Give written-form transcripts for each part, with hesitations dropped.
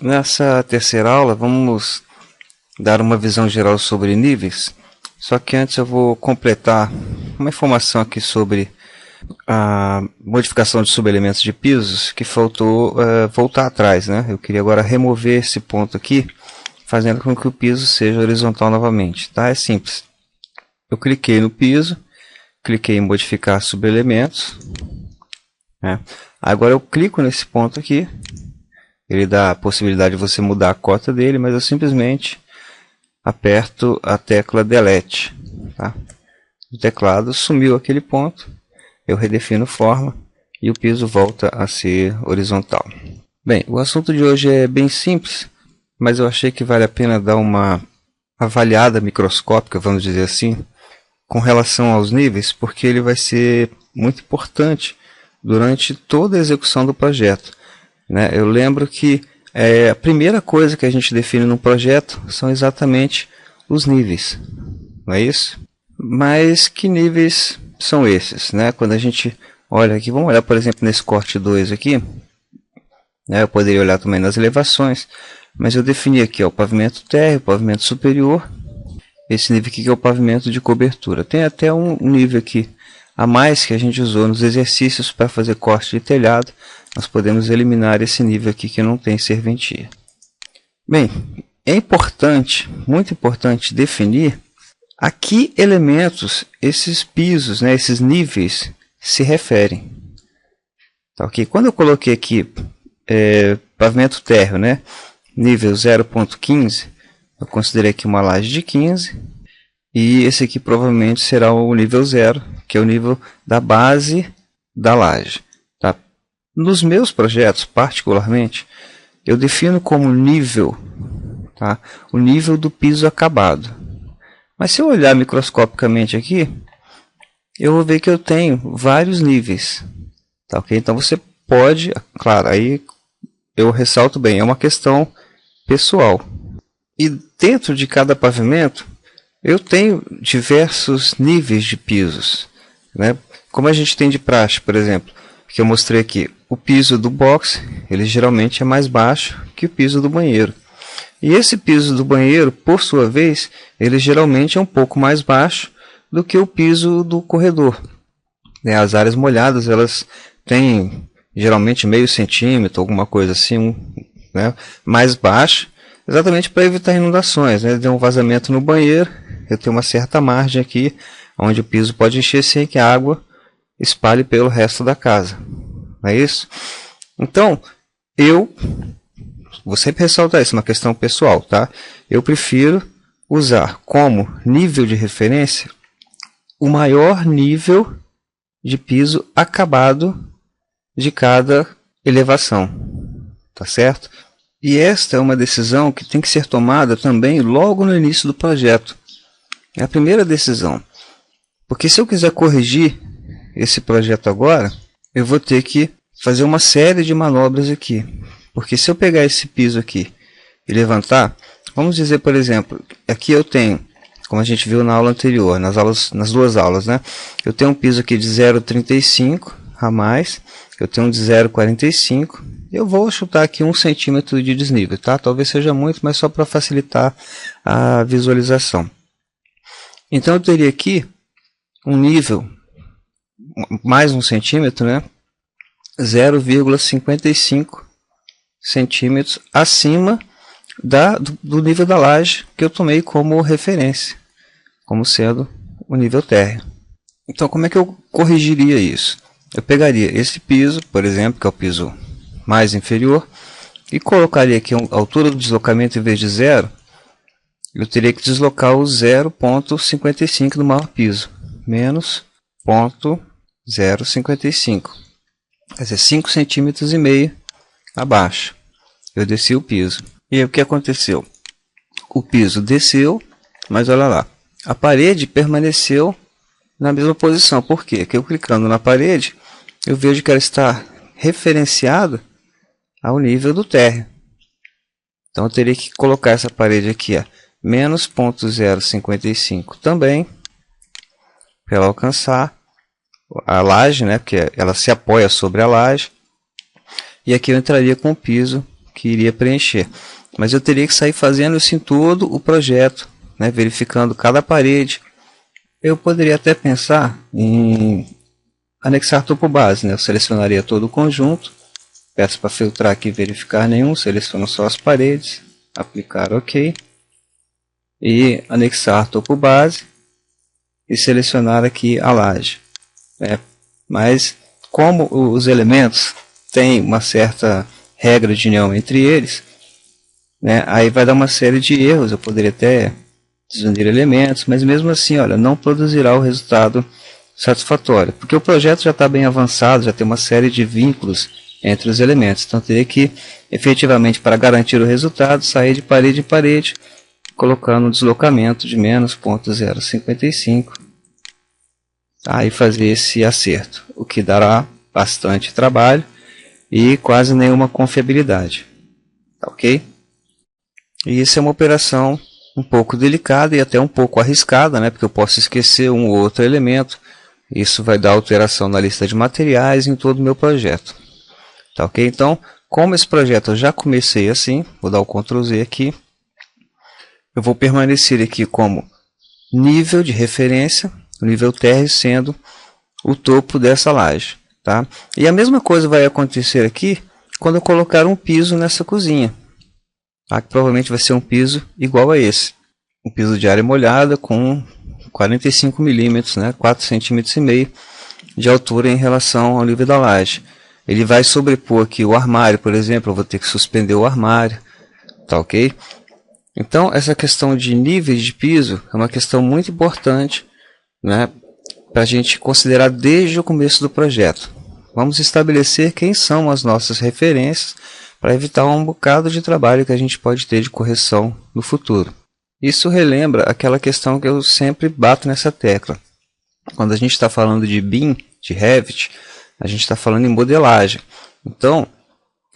Nessa terceira aula vamos dar uma visão geral sobre níveis, só que antes eu vou completar uma informação aqui sobre a modificação de subelementos de pisos que faltou voltar atrás, né? Eu queria agora remover esse ponto aqui, fazendo com que o piso seja horizontal novamente, tá? É simples. Eu cliquei no piso, cliquei em modificar subelementos, né? Agora eu clico nesse ponto aqui, ele dá a possibilidade de você mudar a cota dele, mas eu simplesmente aperto a tecla Delete, tá? No teclado sumiu aquele ponto, eu redefino forma e o piso volta a ser horizontal. Bem, o assunto de hoje é bem simples, mas eu achei que vale a pena dar uma avaliada microscópica, vamos dizer assim, com relação aos níveis, porque ele vai ser muito importante durante toda a execução do projeto, né? Eu lembro que a primeira coisa que a gente define no projeto são exatamente os níveis, não é isso? Mas que níveis são esses, né? Quando a gente olha aqui, vamos olhar por exemplo nesse corte 2 aqui, né? Eu poderia olhar também nas elevações, mas eu defini aqui ó, o pavimento térreo, o pavimento superior, esse nível aqui que é o pavimento de cobertura. Tem até um nível aqui a mais que a gente usou nos exercícios para fazer corte de telhado. Nós podemos eliminar esse nível aqui que não tem serventia. Bem, é importante, muito importante definir a que elementos esses pisos, né, esses níveis se referem. Tá, ok? Quando eu coloquei aqui pavimento térreo, né, nível 0.15, eu considerei aqui uma laje de 15, e esse aqui provavelmente será o nível 0, que é o nível da base da laje. Tá? Nos meus projetos, particularmente, eu defino como nível, tá, o nível do piso acabado. Mas se eu olhar microscopicamente aqui, eu vou ver que eu tenho vários níveis. Tá, okay? Então você pode, claro, aí eu ressalto bem, é uma questão pessoal. E dentro de cada pavimento, eu tenho diversos níveis de pisos, né? Como a gente tem de praxe, por exemplo, que eu mostrei aqui, o piso do box, ele geralmente é mais baixo que o piso do banheiro. E esse piso do banheiro, por sua vez, ele geralmente é um pouco mais baixo do que o piso do corredor. Né? As áreas molhadas, elas têm geralmente meio centímetro, alguma coisa assim, né? Mais baixo, exatamente para evitar inundações, né? Deu um vazamento no banheiro, eu tenho uma certa margem aqui, onde o piso pode encher sem que a água espalhe pelo resto da casa. Não é isso? Então, eu vou sempre ressaltar isso, uma questão pessoal, tá? Eu prefiro usar como nível de referência o maior nível de piso acabado de cada elevação, tá certo? E esta é uma decisão que tem que ser tomada também logo no início do projeto. É a primeira decisão. Porque se eu quiser corrigir esse projeto agora, eu vou ter que fazer uma série de manobras aqui. Porque se eu pegar esse piso aqui e levantar, vamos dizer, por exemplo, aqui eu tenho, como a gente viu na aula anterior, nas duas aulas, né? Eu tenho um piso aqui de 0,35 a mais, eu tenho um de 0,45, eu vou chutar aqui 1 centímetro de desnível, tá? Talvez seja muito, mas só para facilitar a visualização. Então eu teria aqui um nível, mais 1 centímetro, né? 0,55 centímetros acima do nível da laje que eu tomei como referência, como sendo o nível térreo. Então como é que eu corrigiria isso? Eu pegaria esse piso, por exemplo, que é o piso mais inferior, e colocaria aqui a altura do deslocamento em vez de 0, eu teria que deslocar o 0,55 do maior piso, menos 0,055, quer dizer, 5,5 centímetros abaixo. Eu desci o piso. E aí o que aconteceu? O piso desceu, mas olha lá, a parede permaneceu na mesma posição. Por quê? Porque eu clicando na parede, eu vejo que ela está referenciada ao nível do térreo. Então eu teria que colocar essa parede aqui, ó, menos 0,055 também, para ela alcançar a laje, né, porque ela se apoia sobre a laje. E aqui eu entraria com o piso, que iria preencher. Mas eu teria que sair fazendo isso em todo o projeto, né, verificando cada parede. Eu poderia até pensar em anexar topo base, né? Eu selecionaria todo o conjunto, peço para filtrar aqui e verificar nenhum, seleciono só as paredes, aplicar OK, e anexar topo base e selecionar aqui a laje. Mas como os elementos têm uma certa regra de união entre eles, né, aí vai dar uma série de erros. Eu poderia até desunir elementos, mas mesmo assim, olha, não produzirá o resultado satisfatório, porque o projeto já está bem avançado, já tem uma série de vínculos entre os elementos. Então teria que, efetivamente, para garantir o resultado, sair de parede em parede, colocando um deslocamento de menos 0,055, tá, e fazer esse acerto, o que dará bastante trabalho e quase nenhuma confiabilidade. Tá, ok? E isso é uma operação um pouco delicada e até um pouco arriscada, né? Porque eu posso esquecer um ou outro elemento. Isso vai dar alteração na lista de materiais em todo o meu projeto. Tá, ok? Então, como esse projeto eu já comecei assim, vou dar o Ctrl Z aqui. Eu vou permanecer aqui como nível de referência, o nível térreo sendo o topo dessa laje. Tá? E a mesma coisa vai acontecer aqui quando eu colocar um piso nessa cozinha. Tá? Que provavelmente vai ser um piso igual a esse. Um piso de área molhada com 45 milímetros, né? 4,5 cm de altura em relação ao nível da laje. Ele vai sobrepor aqui o armário, por exemplo. Eu vou ter que suspender o armário. Tá, ok? Então, essa questão de níveis de piso é uma questão muito importante, né, para a gente considerar desde o começo do projeto. Vamos estabelecer quem são as nossas referências para evitar um bocado de trabalho que a gente pode ter de correção no futuro. Isso relembra aquela questão que eu sempre bato nessa tecla. Quando a gente está falando de BIM, de Revit, a gente está falando em modelagem. Então,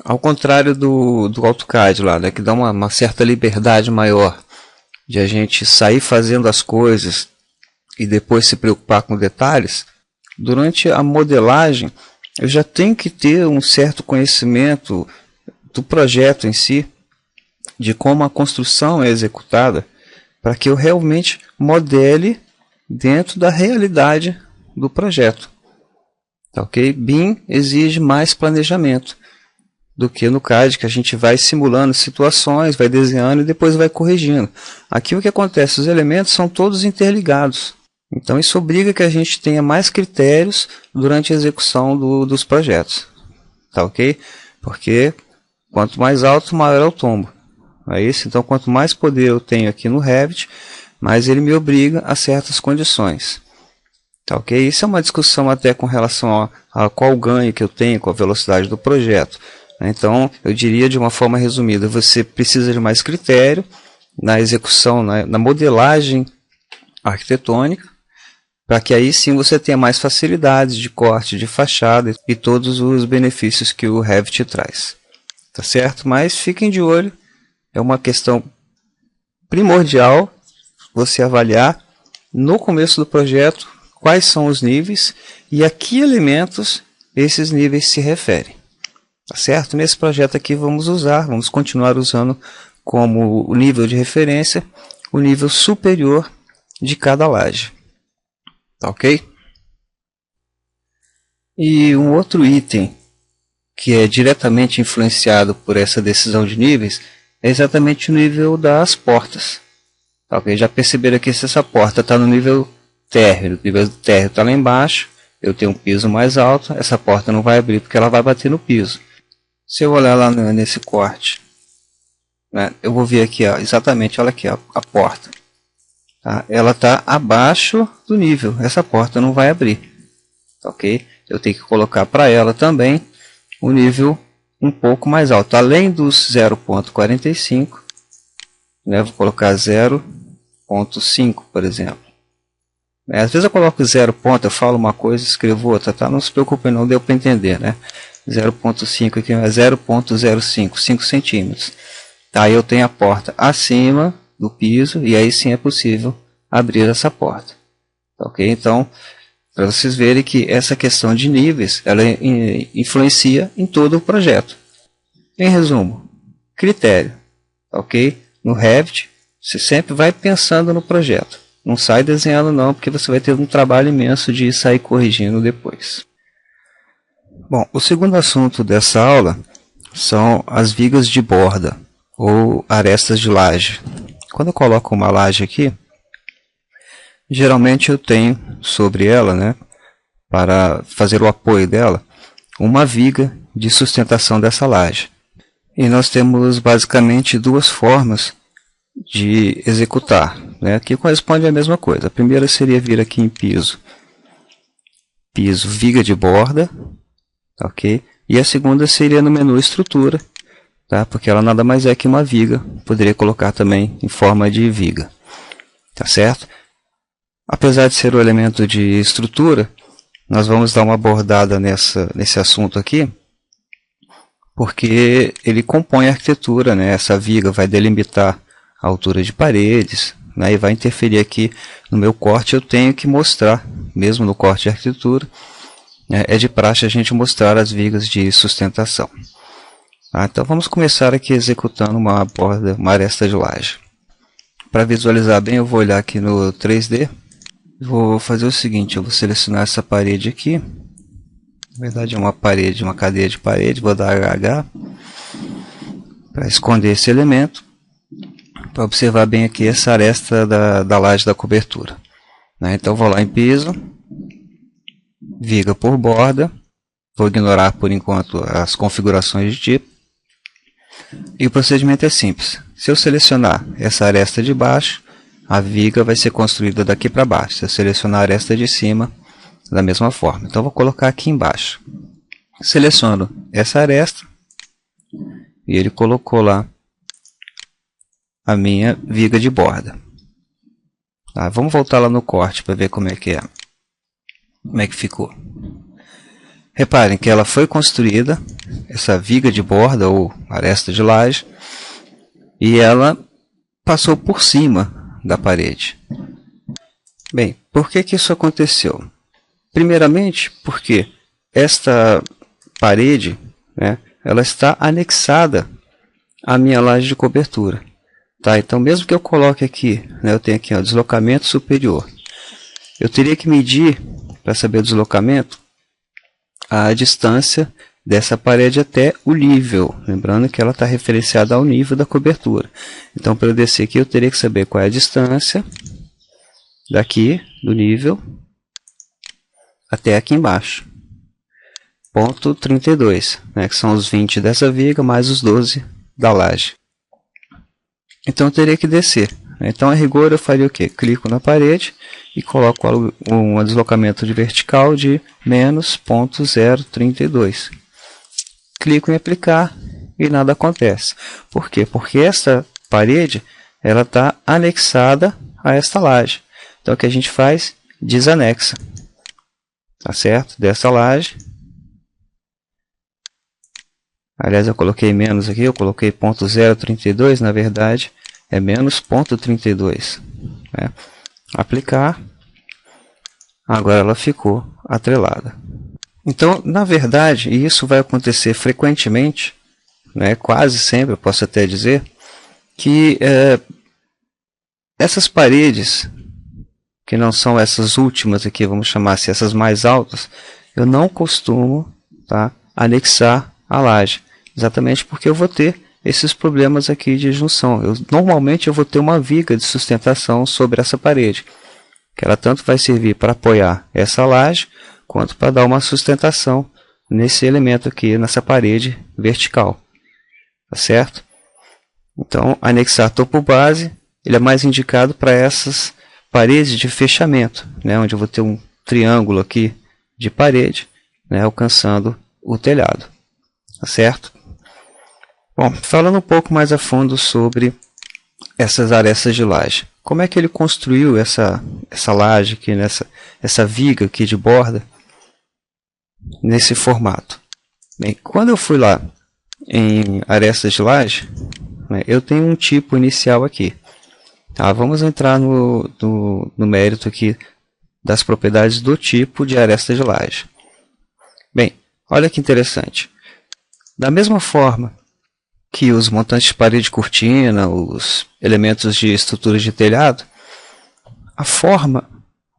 ao contrário do AutoCAD lá, né, que dá uma certa liberdade maior de a gente sair fazendo as coisas e depois se preocupar com detalhes, durante a modelagem eu já tenho que ter um certo conhecimento do projeto em si, de como a construção é executada, para que eu realmente modele dentro da realidade do projeto. Tá, ok? BIM exige mais planejamento do que no CAD, que a gente vai simulando situações, vai desenhando e depois vai corrigindo. Aqui o que acontece? Os elementos são todos interligados. Então isso obriga que a gente tenha mais critérios durante a execução dos projetos. Tá, ok? Porque quanto mais alto, maior é o tombo. É isso? Então quanto mais poder eu tenho aqui no Revit, mais ele me obriga a certas condições. Tá, ok? Isso é uma discussão até com relação a qual ganho que eu tenho com a velocidade do projeto. Então, eu diria de uma forma resumida, você precisa de mais critério na execução, na modelagem arquitetônica, para que aí sim você tenha mais facilidades de corte, de fachada e todos os benefícios que o Revit traz. Tá certo? Mas fiquem de olho, é uma questão primordial você avaliar no começo do projeto quais são os níveis e a que elementos esses níveis se referem. Tá certo? Nesse projeto aqui vamos continuar usando como o nível de referência o nível superior de cada laje. Tá, ok? E um outro item que é diretamente influenciado por essa decisão de níveis é exatamente o nível das portas. Tá, ok? Já perceberam aqui se essa porta está no nível térreo, o nível do térreo está lá embaixo, eu tenho um piso mais alto, essa porta não vai abrir porque ela vai bater no piso. Se eu olhar lá nesse corte, né, eu vou ver aqui, ó, exatamente, olha aqui, ó, a porta. Tá? Ela está abaixo do nível, essa porta não vai abrir. Tá, ok? Eu tenho que colocar para ela também o nível um pouco mais alto, além dos 0,45, né, vou colocar 0,5, por exemplo. Às vezes eu coloco 0 ponto, eu falo uma coisa, escrevo outra, tá? Não se preocupe, não deu para entender, né? 0,5 aqui é 0,05, 5 centímetros. Aí eu tenho a porta acima do piso e aí sim é possível abrir essa porta. Ok? Então, para vocês verem que essa questão de níveis, ela influencia em todo o projeto. Em resumo, critério, ok? No Revit, você sempre vai pensando no projeto. Não sai desenhando não, porque você vai ter um trabalho imenso de sair corrigindo depois. Bom, o segundo assunto dessa aula são as vigas de borda, ou arestas de laje. Quando eu coloco uma laje aqui, geralmente eu tenho sobre ela, né, para fazer o apoio dela, uma viga de sustentação dessa laje. E nós temos basicamente duas formas de executar, né, que correspondem à mesma coisa. A primeira seria vir aqui em piso, viga de borda, ok? E a segunda seria no menu estrutura, tá? Porque ela nada mais é que uma viga, poderia colocar também em forma de viga, tá certo? Apesar de ser o elemento de estrutura, nós vamos dar uma abordada nesse assunto aqui, porque ele compõe a arquitetura, né? Essa viga vai delimitar a altura de paredes, né? E vai interferir aqui no meu corte. Eu tenho que mostrar, mesmo no corte de arquitetura, é de praxe a gente mostrar as vigas de sustentação. Tá? Então vamos começar aqui executando uma aresta de laje. Para visualizar bem, eu vou olhar aqui no 3D. Vou fazer o seguinte, eu vou selecionar essa parede aqui. Na verdade é uma parede, uma cadeia de parede. Vou dar HH para esconder esse elemento. Para observar bem aqui essa aresta da laje da cobertura. Né? Então vou lá em piso, viga por borda. Vou ignorar por enquanto as configurações de tipo. E o procedimento é simples. Se eu selecionar essa aresta de baixo, a viga vai ser construída daqui para baixo. Se eu selecionar a aresta de cima, da mesma forma. Então vou colocar aqui embaixo. Seleciono essa aresta e ele colocou lá a minha viga de borda. Tá, vamos voltar lá no corte para ver como é que ficou. Reparem que ela foi construída, essa viga de borda ou aresta de laje, e ela passou por cima da parede. Bem, por que isso aconteceu? Primeiramente, porque esta parede, né, ela está anexada à minha laje de cobertura. Tá? Então, mesmo que eu coloque aqui, né, eu tenho aqui o deslocamento superior, eu teria que medir, para saber o deslocamento, a distância dessa parede até o nível. Lembrando que ela está referenciada ao nível da cobertura. Então, para eu descer aqui, eu teria que saber qual é a distância daqui, do nível, até aqui embaixo. Ponto 32, né, que são os 20 dessa viga, mais os 12 da laje. Então, eu teria que descer. Então, a rigor, eu faria o quê? Clico na parede e coloco um deslocamento de vertical de menos 0,032. Clico em aplicar e nada acontece. Por quê? Porque essa parede ela está anexada a esta laje. Então, o que a gente faz? Desanexa. Tá certo? Dessa laje. Aliás, eu coloquei menos aqui, eu coloquei 0,032, na verdade é menos 0,32. Né? Aplicar. Agora ela ficou atrelada. Então, na verdade, e isso vai acontecer frequentemente, né, quase sempre, eu posso até dizer, que essas paredes, que não são essas últimas aqui, vamos chamar assim, essas mais altas, eu não costumo, tá, anexar a laje, exatamente porque eu vou ter esses problemas aqui de junção. Normalmente eu vou ter uma viga de sustentação sobre essa parede, que ela tanto vai servir para apoiar essa laje, quanto para dar uma sustentação nesse elemento aqui, nessa parede vertical. Tá certo? Então, anexar topo base, ele é mais indicado para essas paredes de fechamento, né, onde eu vou ter um triângulo aqui de parede, né, alcançando o telhado. Tá certo? Bom, falando um pouco mais a fundo sobre essas arestas de laje. Como é que ele construiu essa laje aqui, essa viga aqui de borda, nesse formato? Bem, quando eu fui lá em arestas de laje, né, eu tenho um tipo inicial aqui. Tá, vamos entrar no mérito aqui das propriedades do tipo de aresta de laje. Bem, olha que interessante. Da mesma forma que os montantes de parede de cortina, os elementos de estrutura de telhado, a forma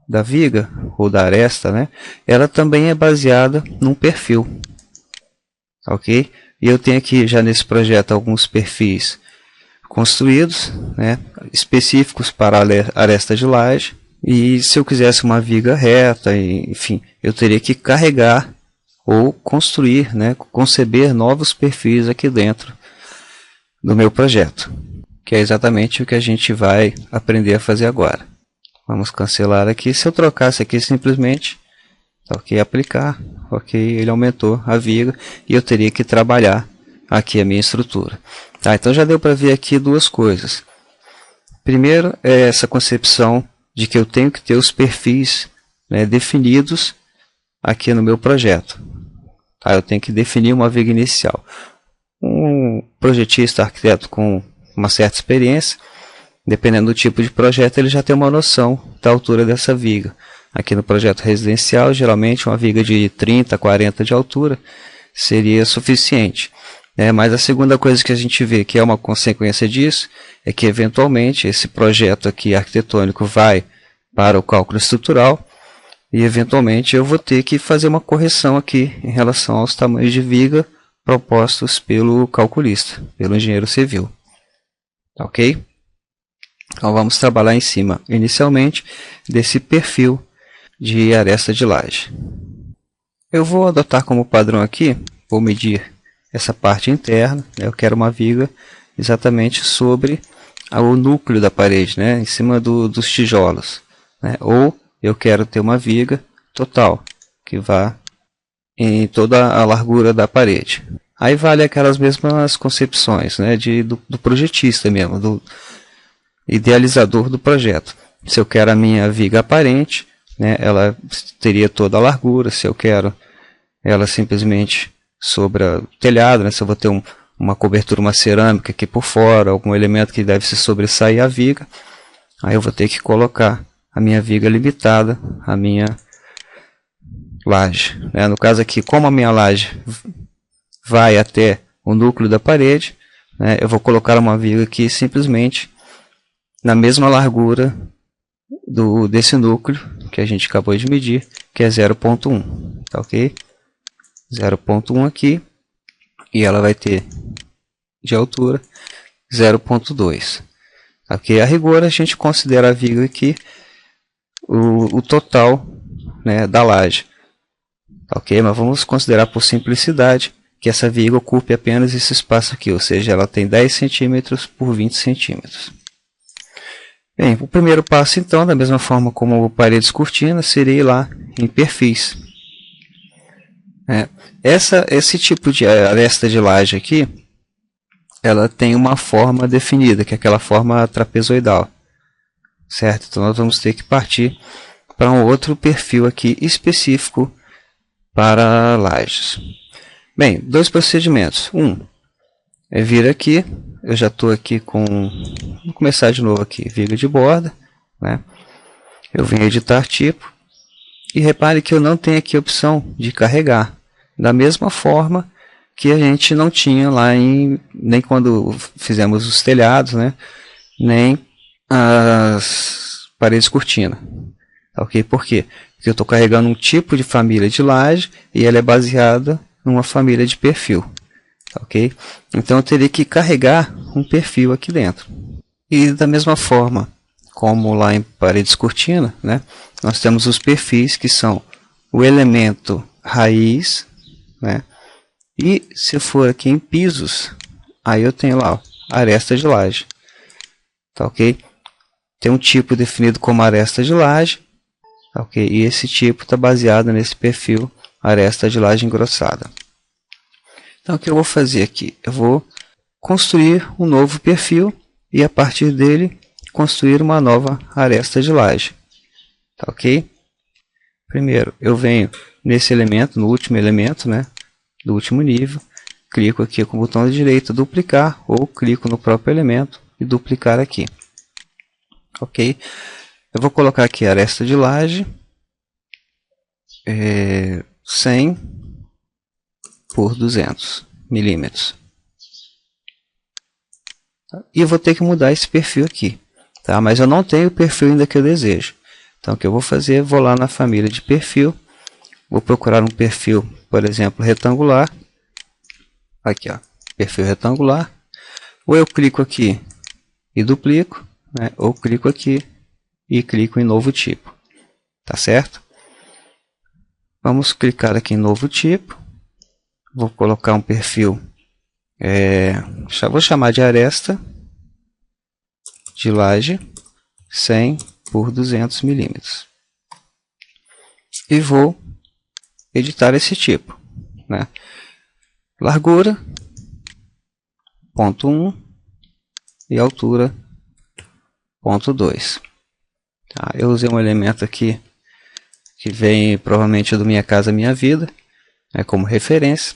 da viga ou da aresta, né, ela também é baseada num perfil, ok? E eu tenho aqui já nesse projeto alguns perfis construídos, né, específicos para a aresta de laje. E se eu quisesse uma viga reta, enfim, eu teria que carregar ou construir, né, conceber novos perfis aqui dentro do meu projeto, que é exatamente o que a gente vai aprender a fazer agora. Vamos cancelar aqui. Se eu trocasse aqui simplesmente, ok, aplicar, ok, ele aumentou a viga e eu teria que trabalhar aqui a minha estrutura. Tá, então já deu para ver aqui duas coisas. Primeiro é essa concepção de que eu tenho que ter os perfis, né, definidos aqui no meu projeto. Tá, eu tenho que definir uma viga inicial. Um projetista, arquiteto com uma certa experiência, dependendo do tipo de projeto, ele já tem uma noção da altura dessa viga. Aqui no projeto residencial, geralmente uma viga de 30, 40 de altura seria suficiente. Mas a segunda coisa que a gente vê que é uma consequência disso é que eventualmente esse projeto aqui arquitetônico vai para o cálculo estrutural e eventualmente eu vou ter que fazer uma correção aqui em relação aos tamanhos de viga propostos pelo calculista, pelo engenheiro civil. Ok? Então vamos trabalhar em cima inicialmente desse perfil de aresta de laje. Eu vou adotar como padrão aqui, vou medir essa parte interna, né? Eu quero uma viga exatamente sobre o núcleo da parede, né? Em cima dos tijolos, né? Ou eu quero ter uma viga total, que vá em toda a largura da parede. Aí vale aquelas mesmas concepções, né? Do projetista mesmo, do idealizador do projeto. Se eu quero a minha viga aparente, né? Ela teria toda a largura. Se eu quero ela simplesmente sobre o telhado, né? Se eu vou ter uma cobertura, uma cerâmica aqui por fora, algum elemento que deve se sobressair a viga, aí eu vou ter que colocar a minha viga limitada à minha laje, né? No caso aqui, como a minha laje vai até o núcleo da parede, né? Eu vou colocar uma viga aqui simplesmente na mesma largura desse núcleo que a gente acabou de medir, que é 0.1, tá ok? 0.1 aqui, e ela vai ter de altura 0.2. Ok? A rigor a gente considera a viga aqui o total, né, da laje. Ok? Mas vamos considerar por simplicidade que essa viga ocupe apenas esse espaço aqui, ou seja, ela tem 10 centímetros por 20 centímetros. Bem, o primeiro passo então, da mesma forma como paredes cortinas, seria ir lá em perfis. Esse tipo de aresta de laje aqui, ela tem uma forma definida, que é aquela forma trapezoidal, certo? Então nós vamos ter que partir para um outro perfil aqui específico para lajes. Bem, dois procedimentos. Um é vir aqui, eu já estou aqui com, vou começar de novo aqui, viga de borda, né? Eu venho editar tipo, e repare que eu não tenho aqui a opção de carregar. Da mesma forma que a gente não tinha lá nem quando fizemos os telhados, né? Nem as paredes cortina. Ok? Por quê? Porque eu estou carregando um tipo de família de laje e ela é baseada numa família de perfil. Ok? Então eu teria que carregar um perfil aqui dentro. E da mesma forma como lá em paredes cortina, né? Nós temos os perfis que são o elemento raiz, né? E se for aqui em pisos, aí eu tenho lá, ó, aresta de laje. Tá ok? Tem um tipo definido como aresta de laje. Tá ok? E esse tipo está baseado nesse perfil aresta de laje engrossada. Então o que eu vou fazer aqui? Eu vou construir um novo perfil e a partir dele construir uma nova aresta de laje. Tá ok? Primeiro eu venho nesse elemento, no último elemento, né? Do último nível, clico aqui com o botão direito duplicar ou clico no próprio elemento e duplicar aqui. Ok? Eu vou colocar aqui a aresta de laje 100 por 200 milímetros. e vou ter que mudar esse perfil aqui, tá? Mas eu não tenho o perfil ainda que eu desejo. Então o que eu vou fazer? Vou lá na família de perfil, vou procurar um perfil, por exemplo, retangular. Aqui, ó, perfil retangular. Ou eu clico aqui e duplico, né? Ou clico aqui e clico em novo tipo, tá certo? Vamos clicar aqui em novo tipo. Vou colocar um perfil, vou chamar de aresta de laje 100 por 200 milímetros. E vou editar esse tipo, né? Largura, ponto 1 e altura, ponto 2. Tá, eu usei um elemento aqui que vem provavelmente do Minha Casa Minha Vida, como referência.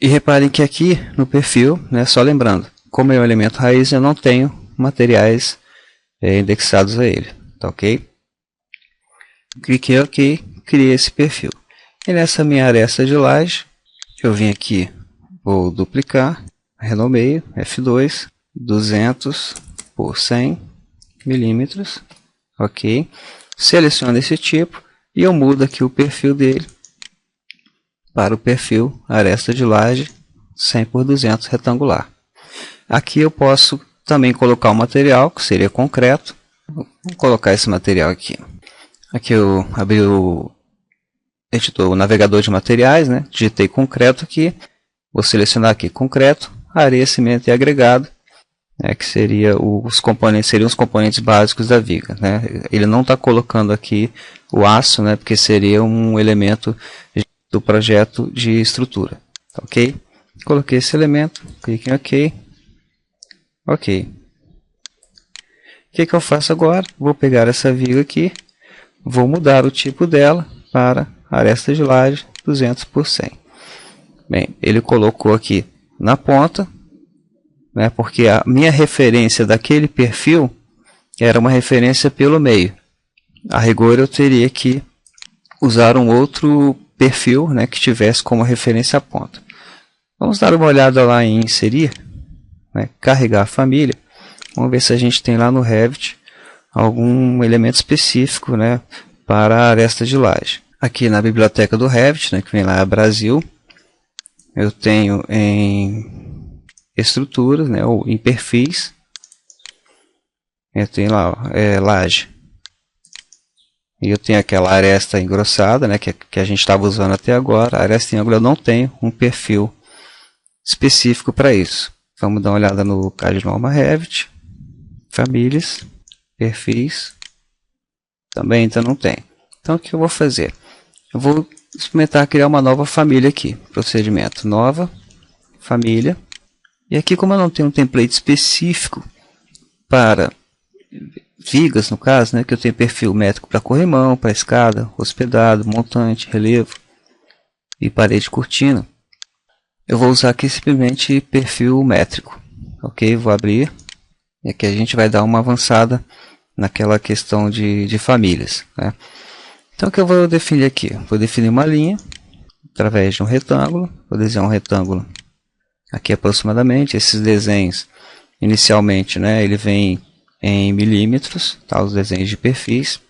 E reparem que aqui no perfil, né, só lembrando, como é um elemento raiz, eu não tenho materiais indexados a ele, tá ok? Cliquei em OK, criei esse perfil. E nessa minha aresta de laje, eu vim aqui, vou duplicar, renomeio, F2, 200 por 100 milímetros, ok? Seleciono esse tipo e eu mudo aqui o perfil dele para o perfil aresta de laje 100 por 200 retangular. Aqui eu posso também colocar o material, que seria concreto. Vou colocar esse material aqui. Aqui eu abri o editor, o navegador de materiais, né? Digitei concreto aqui. Vou selecionar aqui concreto, areia, cimento e agregado, que seria seriam os componentes básicos da viga, né? Ele não está colocando aqui o aço, né? Porque seria um elemento do projeto de estrutura, tá ok? Coloquei esse elemento, clique em OK. Ok. O que eu faço agora? Vou pegar essa viga aqui, vou mudar o tipo dela para aresta de laje 200 por 100. Bem, ele colocou aqui na ponta, né, porque a minha referência daquele perfil era uma referência pelo meio. A rigor eu teria que usar um outro perfil, né, que tivesse como referência a ponta. Vamos dar uma olhada lá em inserir, né, carregar a família. Vamos ver se a gente tem lá no Revit algum elemento específico, né, para a aresta de laje. Aqui na biblioteca do Revit, né, que vem lá Brasil, eu tenho em estruturas, né, ou em perfis, eu tenho lá laje. E eu tenho aquela aresta engrossada, né, que a gente estava usando até agora. A aresta em ângulo eu não tenho um perfil específico para isso. Vamos dar uma olhada no CAD Norma Revit, famílias, perfis, também ainda não tem. Então o que eu vou fazer? Eu vou experimentar criar uma nova família aqui. Procedimento, nova família. E aqui, como eu não tenho um template específico para vigas, no caso, né, que eu tenho perfil métrico para corrimão, para escada, hospedado, montante, relevo e parede cortina, eu vou usar aqui simplesmente perfil métrico. Ok? Vou abrir. E aqui a gente vai dar uma avançada naquela questão de famílias, né? Então o que eu vou definir aqui? Vou definir uma linha através de um retângulo. Vou desenhar um retângulo aqui aproximadamente. Esses desenhos, inicialmente, né, ele vem em milímetros, tá, os desenhos de perfis.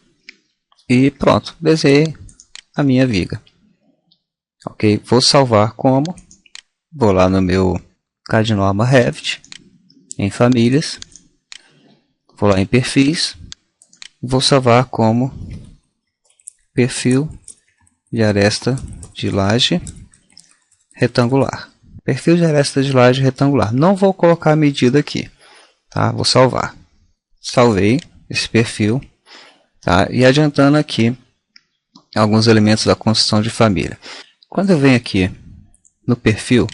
E pronto, desenhei a minha viga. Ok, vou salvar como. Vou lá no meu CAD Norma Revit, em famílias. Vou lá em perfis. Vou salvar como perfil de aresta de laje retangular. Perfil de aresta de laje retangular. Não vou colocar a medida aqui, tá? Vou salvar. Salvei esse perfil, tá? E adiantando aqui alguns elementos da construção de família. Quando eu venho aqui no perfil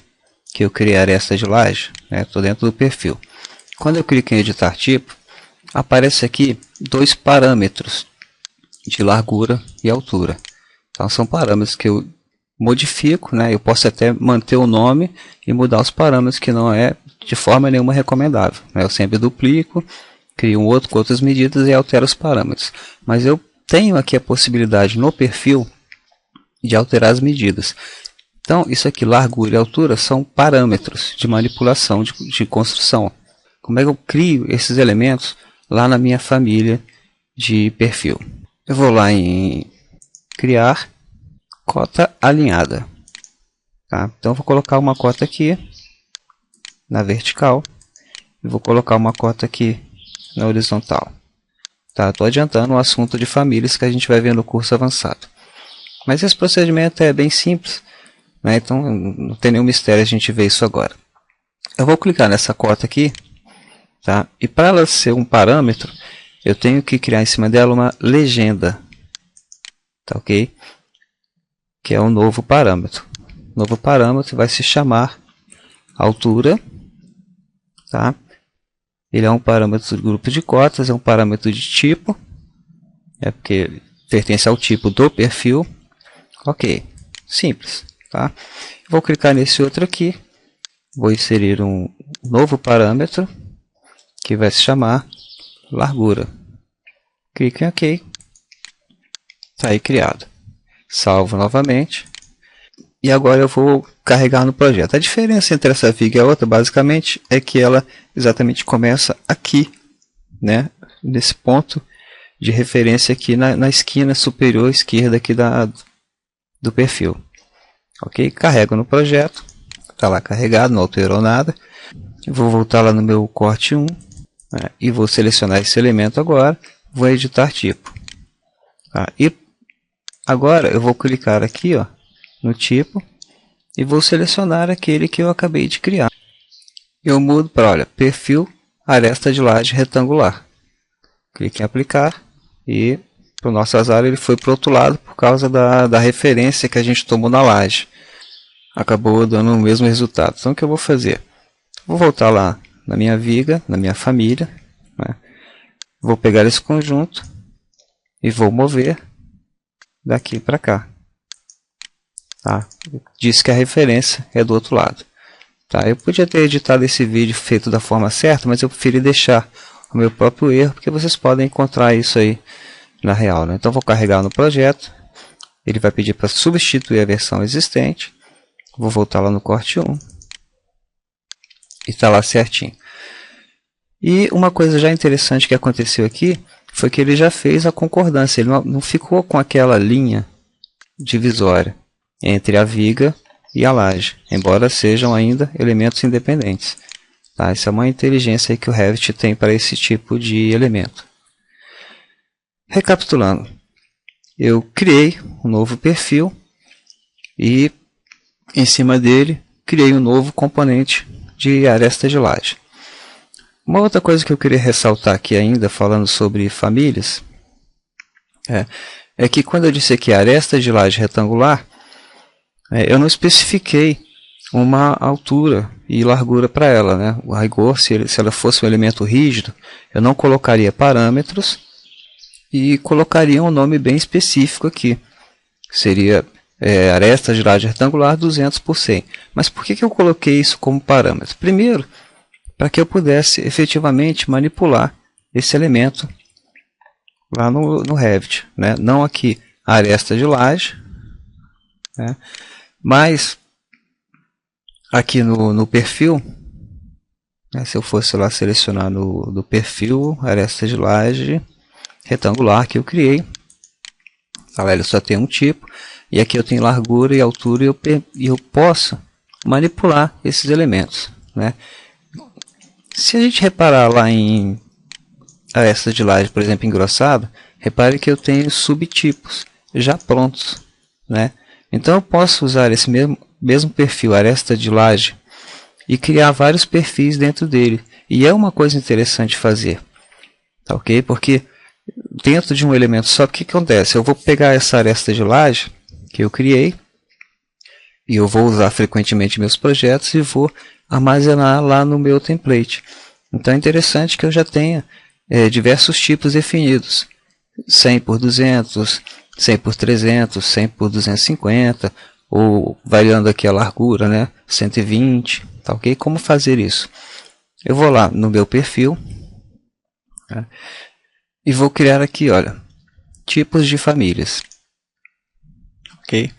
que eu criei a aresta de laje, né? Estou dentro do perfil. Quando eu clico em editar tipo, aparece aqui dois parâmetros de largura e altura. Então são parâmetros que eu modifico, né? Eu posso até manter o nome e mudar os parâmetros, que não é de forma nenhuma recomendável, né? Eu sempre duplico, crio um outro com outras medidas e altero os parâmetros. Mas eu tenho aqui a possibilidade no perfil de alterar as medidas. Então, isso aqui, largura e altura, são parâmetros de manipulação de construção. Como é que eu crio esses elementos lá na minha família de perfil? Eu vou lá em criar cota alinhada. Tá? Então, eu vou colocar uma cota aqui na vertical e vou colocar uma cota aqui na horizontal. Tá? Estou adiantando o assunto de famílias que a gente vai ver no curso avançado. Mas esse procedimento é bem simples, né? Então não tem nenhum mistério a gente ver isso agora. Eu vou clicar nessa cota aqui, tá? E para ela ser um parâmetro, eu tenho que criar em cima dela uma legenda, tá, ok? Que é um novo parâmetro. O novo parâmetro vai se chamar altura, tá? Ele é um parâmetro do grupo de cotas, é um parâmetro de tipo, porque pertence ao tipo do perfil. Ok, simples, tá? Vou clicar nesse outro aqui, vou inserir um novo parâmetro que vai se chamar largura. Clique em OK, está aí criado. Salvo novamente e agora eu vou carregar no projeto. A diferença entre essa viga e a outra, basicamente, é que ela exatamente começa aqui, né? Nesse ponto de referência aqui na esquina superior esquerda aqui do perfil. Ok? Carrego no projeto. Está lá carregado, não alterou nada. Vou voltar lá no meu corte 1, né, e vou selecionar esse elemento agora. Vou editar tipo. Tá? E agora eu vou clicar aqui, ó, no tipo e vou selecionar aquele que eu acabei de criar. Eu mudo para, olha, perfil aresta de laje retangular. Clique em aplicar e, para o nosso azar, ele foi para o outro lado por causa da referência que a gente tomou na laje. Acabou dando o mesmo resultado. Então, o que eu vou fazer? Vou voltar lá na minha viga, na minha família, né? Vou pegar esse conjunto e vou mover daqui para cá. Tá? Diz que a referência é do outro lado. Tá? Eu podia ter editado esse vídeo feito da forma certa, mas eu preferi deixar o meu próprio erro, porque vocês podem encontrar isso aí na real, né? Então vou carregar no projeto, ele vai pedir para substituir a versão existente, vou voltar lá no corte 1 e está lá certinho. E uma coisa já interessante que aconteceu aqui foi que ele já fez a concordância, ele não ficou com aquela linha divisória entre a viga e a laje, embora sejam ainda elementos independentes. Tá? Essa é uma inteligência aí que o Revit tem para esse tipo de elemento. Recapitulando, eu criei um novo perfil e em cima dele criei um novo componente de aresta de laje. Uma outra coisa que eu queria ressaltar aqui ainda, falando sobre famílias, é que quando eu disse aqui aresta de laje retangular, eu não especifiquei uma altura e largura para ela, né? O rigor, se ela fosse um elemento rígido, eu não colocaria parâmetros e colocaria um nome bem específico aqui. Seria aresta de laje retangular 200 por 100. Mas por que eu coloquei isso como parâmetro? Primeiro, para que eu pudesse efetivamente manipular esse elemento lá no Revit, né? Não aqui a aresta de laje, né? Mas aqui no perfil, né? Se eu fosse lá selecionar no perfil aresta de laje retangular que eu criei, tá, ele só tem um tipo, e aqui eu tenho largura e altura e eu posso manipular esses elementos, né? Se a gente reparar lá em aresta de laje, por exemplo, engrossado, repare que eu tenho subtipos já prontos, né? Então eu posso usar esse mesmo perfil aresta de laje e criar vários perfis dentro dele. E é uma coisa interessante fazer, tá, ok? Porque dentro de um elemento só, o que acontece? Eu vou pegar essa aresta de laje que eu criei e eu vou usar frequentemente meus projetos e vou armazenar lá no meu template. Então é interessante que eu já tenha diversos tipos definidos. 100 por 200, 100 por 300, 100 por 250, ou variando aqui a largura, né? 120, tá ok? Como fazer isso? Eu vou lá no meu perfil, né? E vou criar aqui, olha, tipos de famílias. Ok?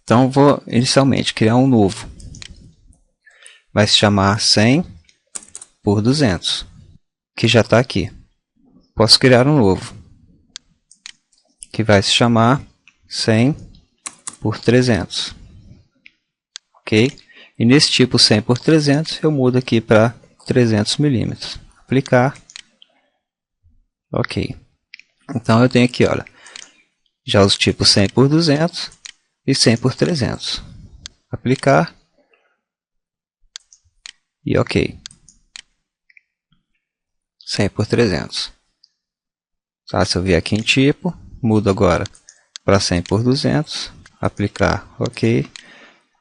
Então vou inicialmente criar um novo. Vai se chamar 100 por 200, que já está aqui. Posso criar um novo, que vai se chamar 100 por 300. Ok? E nesse tipo 100 por 300 eu mudo aqui para 300 milímetros. Aplicar. Ok. Então eu tenho aqui, olha, já os tipos 100 por 200 e 100 por 300. Aplicar. E ok. 100 por 300. Tá, se eu vier aqui em tipo, mudo agora para 100 por 200. Aplicar. Ok.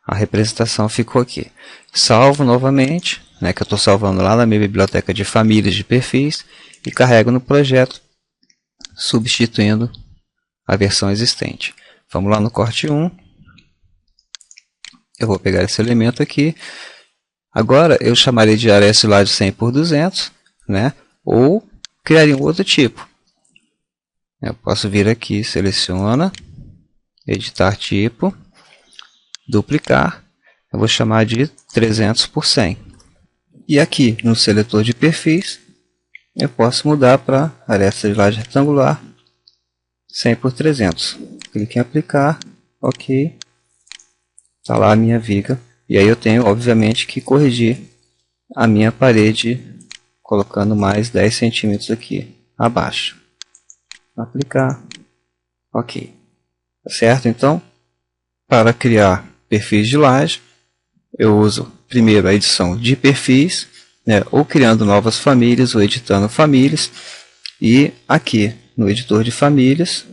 A representação ficou aqui. Salvo novamente, né, que eu estou salvando lá na minha biblioteca de famílias de perfis, e carrego no projeto, substituindo a versão existente. Vamos lá no corte 1. Eu vou pegar esse elemento aqui. Agora eu chamaria de aresta de laje 100 por 200, né, ou criaria um outro tipo. Eu posso vir aqui, seleciona, editar tipo, duplicar, eu vou chamar de 300 por 100. E aqui no seletor de perfis, eu posso mudar para aresta de laje retangular 100 por 300. Clique em aplicar, ok, está lá a minha viga. E aí eu tenho, obviamente, que corrigir a minha parede, colocando mais 10 centímetros aqui abaixo. Aplicar, ok. Tá certo? Então, para criar perfis de laje, eu uso primeiro a edição de perfis, né, ou criando novas famílias, ou editando famílias. E aqui no editor de famílias,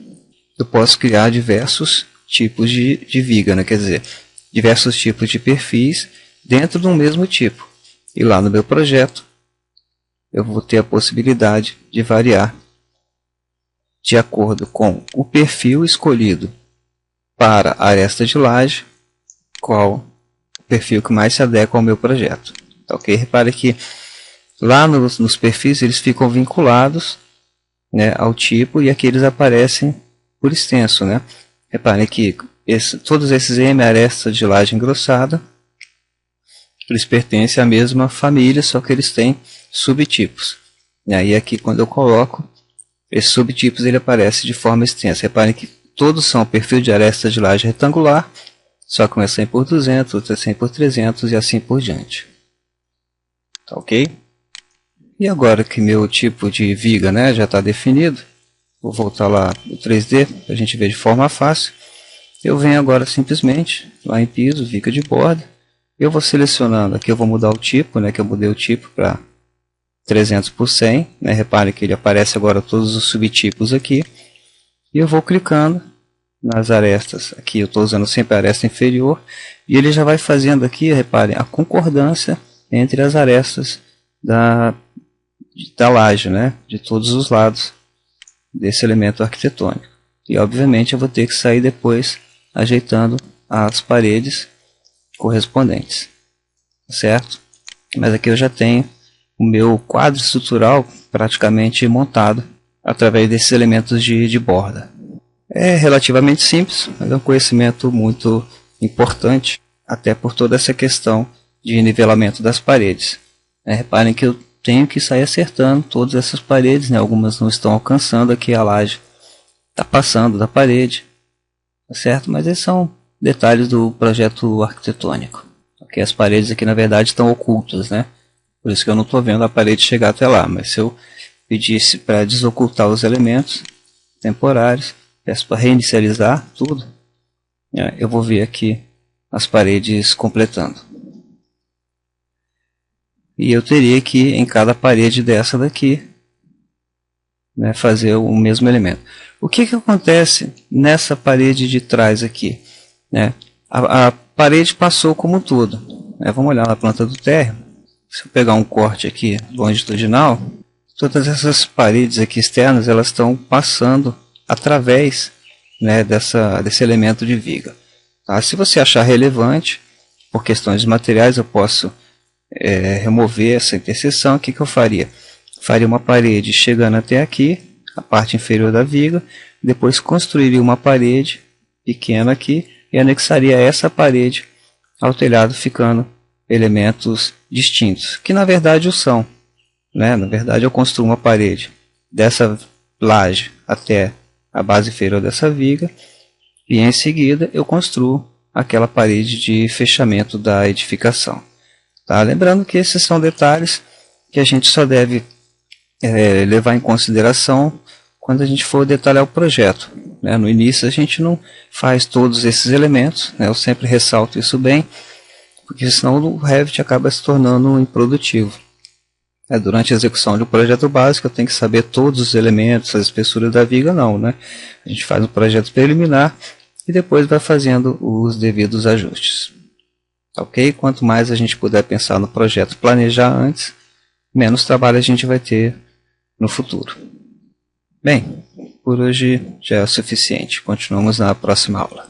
eu posso criar diversos tipos de viga, né, quer dizer, diversos tipos de perfis dentro do mesmo tipo. E lá no meu projeto, eu vou ter a possibilidade de variar de acordo com o perfil escolhido para a aresta de laje, qual o perfil que mais se adequa ao meu projeto. Ok? Repare que lá nos perfis eles ficam vinculados, né, ao tipo, e aqui eles aparecem por extenso. Né? Reparem que todos esses M aresta de laje engrossada, eles pertencem à mesma família, só que eles têm subtipos. E aí aqui quando eu coloco, esses subtipos ele aparece de forma extensa. Reparem que todos são perfil de aresta de laje retangular, só que um é 100 por 200, outro é 100 por 300 e assim por diante. Tá ok? E agora que meu tipo de viga, né, já está definido, vou voltar lá no 3D para a gente ver de forma fácil. Eu venho agora simplesmente lá em piso, viga de borda. Eu vou selecionando, aqui eu vou mudar o tipo, né, que eu mudei o tipo para 300 por 100. Né, repare que ele aparece agora todos os subtipos aqui. E eu vou clicando nas arestas. Aqui eu estou usando sempre a aresta inferior. E ele já vai fazendo aqui, reparem, a concordância entre as arestas da laje, né, de todos os lados desse elemento arquitetônico. E obviamente eu vou ter que sair depois ajeitando as paredes correspondentes, certo? Mas aqui eu já tenho o meu quadro estrutural praticamente montado através desses elementos de borda. É relativamente simples, mas é um conhecimento muito importante, até por toda essa questão de nivelamento das paredes. Reparem que eu tenho que sair acertando todas essas paredes, né? Algumas não estão alcançando aqui a laje, está passando da parede, tá certo? Mas esses são detalhes do projeto arquitetônico. Okay? As paredes aqui na verdade estão ocultas, né? Por isso que eu não estou vendo a parede chegar até lá. Mas se eu pedisse para desocultar os elementos temporários, peço para reinicializar tudo, eu vou ver aqui as paredes completando. E eu teria que, em cada parede dessa daqui, né, fazer o mesmo elemento. O que acontece nessa parede de trás aqui? Né? A parede passou como um todo. Vamos olhar na planta do térreo. Se eu pegar um corte aqui longitudinal, todas essas paredes aqui externas elas estão passando através, né, desse elemento de viga. Tá? Se você achar relevante, por questões de materiais, eu posso remover essa interseção. O que eu faria? Faria uma parede chegando até aqui, a parte inferior da viga, depois construiria uma parede pequena aqui, e anexaria essa parede ao telhado, ficando elementos distintos, que na verdade o são, né? Na verdade eu construo uma parede dessa laje até a base inferior dessa viga, e em seguida eu construo aquela parede de fechamento da edificação. Tá? Lembrando que esses são detalhes que a gente só deve levar em consideração quando a gente for detalhar o projeto. Né? No início a gente não faz todos esses elementos, né? Eu sempre ressalto isso bem, porque senão o Revit acaba se tornando improdutivo. Durante a execução de um projeto básico eu tenho que saber todos os elementos, a espessura da viga, não. Né? A gente faz um projeto preliminar e depois vai fazendo os devidos ajustes. Ok? Quanto mais a gente puder pensar no projeto, planejar antes, menos trabalho a gente vai ter no futuro. Bem, por hoje já é o suficiente. Continuamos na próxima aula.